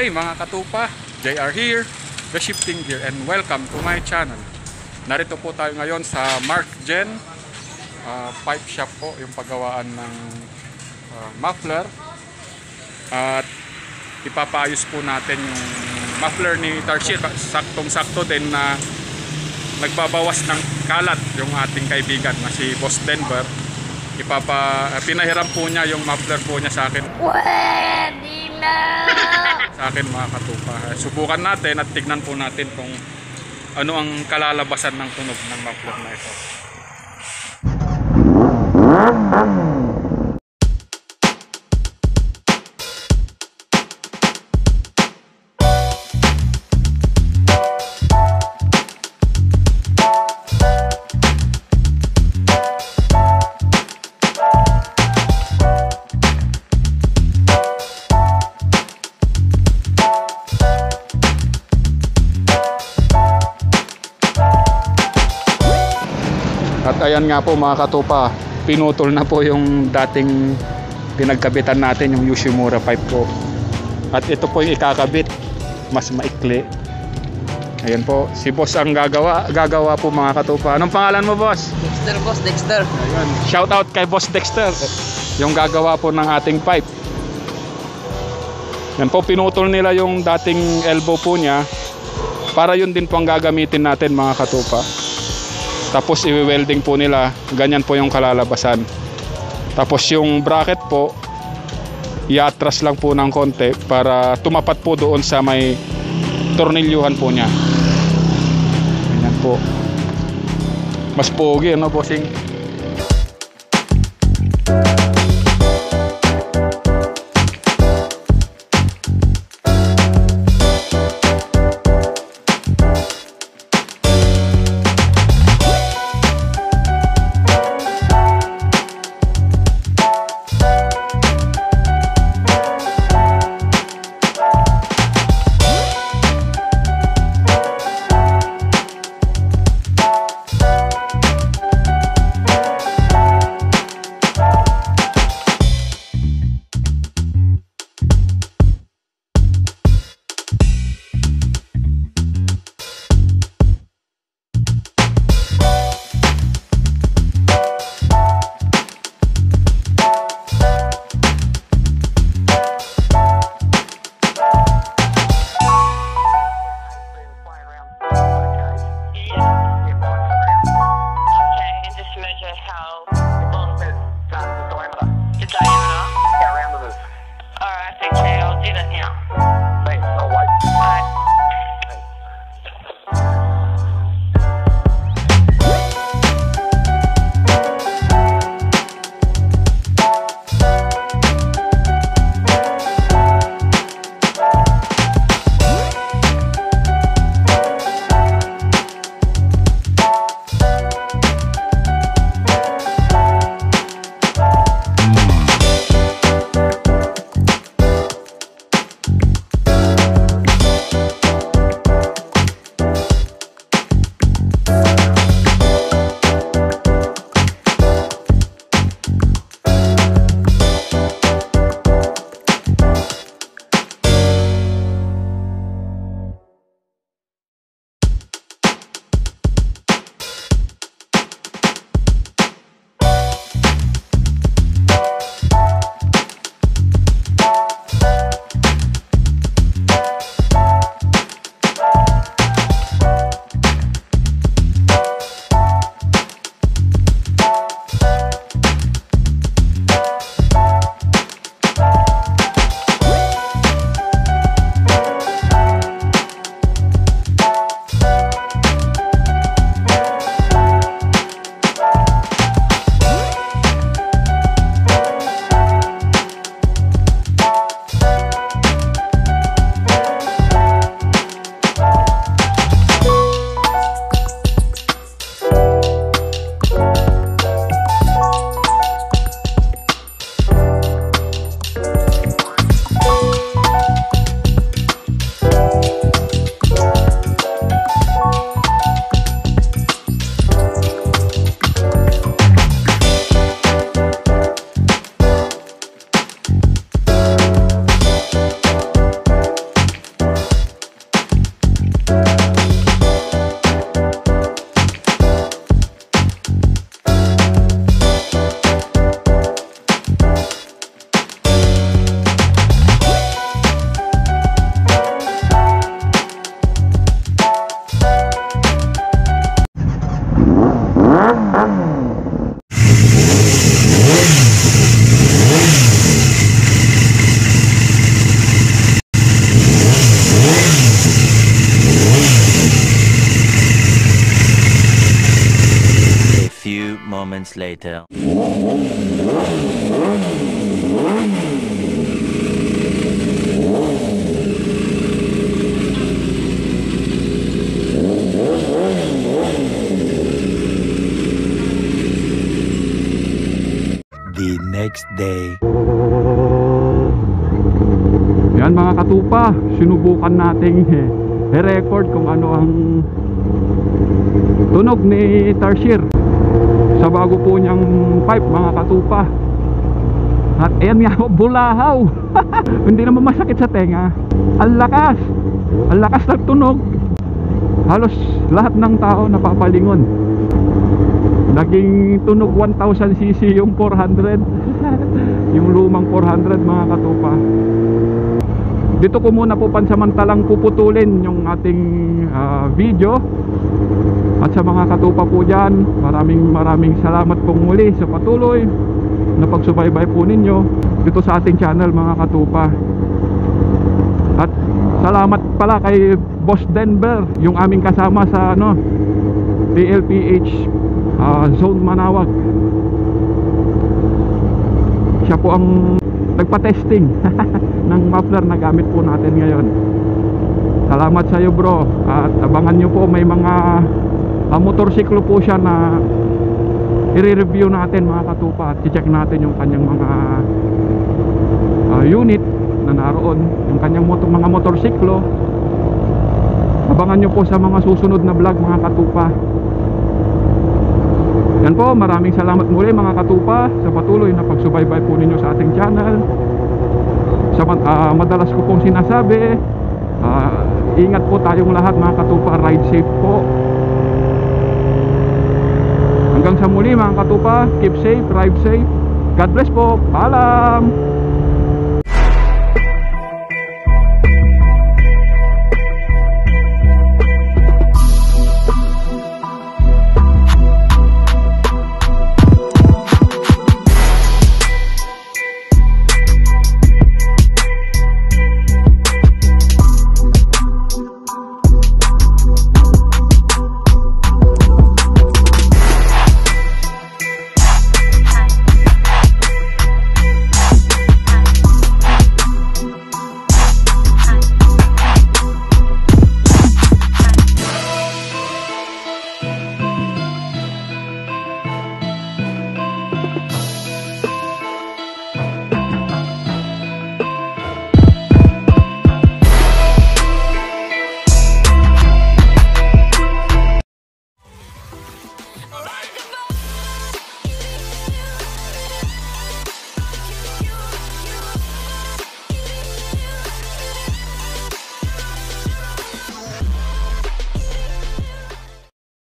day mga katupa, JR here, the Sheepting here, and welcome to my channel. Narito po tayo ngayon sa Mark Gen pipe shop po, yung paggawaan ng muffler. At ipapaayos po natin yung muffler ni Tarsier. Saktong-sakto din na nagbabawas ng kalat yung ating kaibigan na si Boss Denver. Pinahiram po niya yung muffler po niya sa akin. Pwede na! Sa akin mga katupa. Subukan natin at tignan po natin kung ano ang kalalabasan ng tunog ng muffler na ito. At ayan nga po mga katupa, pinutol na po yung dating pinagkabitan natin, yung Yoshimura pipe ko. At ito po yung ikakabit, mas maikli. Ayan po, si boss ang gagawa po mga katupa. Anong pangalan mo, boss? Dexter, boss, Dexter. Ayan. Shout out kay boss Dexter, yung gagawa po ng ating pipe. Yan po, pinutol nila yung dating elbow po niya para yun din po ang gagamitin natin mga katupa. Tapos i-welding po nila, ganyan po yung kalalabasan. Tapos yung bracket po, i-atras lang po ng konti para tumapat po doon sa may tornilyuhan po niya. Ganyan po. Mas pogi, ano bossing? moments later. The next day. Yan mga katupa, sinubukan nating i-record kung ano ang tunog ni TARSIER sa bago po niyang pipe mga katupa. At ayan nga, bulahaw. Hindi naman masakit sa tenga. Ang lakas ng tunog. Halos lahat ng tao napapalingon. Naging tunog 1000cc yung 400. Yung lumang 400 mga katupa. Dito ko muna po pansamantalang puputulin yung ating video. At sa mga katupa po dyan, maraming salamat pong muli sa patuloy na pagsubaybay po ninyo dito sa ating channel mga katupa. At salamat pala kay Boss Denver, yung aming kasama sa DLPH Zone Manawag. Siya po ang nagpa-testing ng muffler na gamit po natin ngayon. Salamat sa iyo bro. At abangan nyo po, may mga motorsiklo po siya na i-review natin mga katupa. At i-check natin yung kanyang mga unit na naroon, yung kanyang mga motorsiklo. Abangan nyo po sa mga susunod na vlog mga katupa. Yan po, maraming salamat muli mga katupa sa patuloy na pagsubaybay po ninyo sa ating channel. Madalas ko pong sinasabi, ingat po tayong lahat mga katupa, ride safe po. Hanggang sa muli mga katupa, keep safe, drive safe. God bless po, paalam!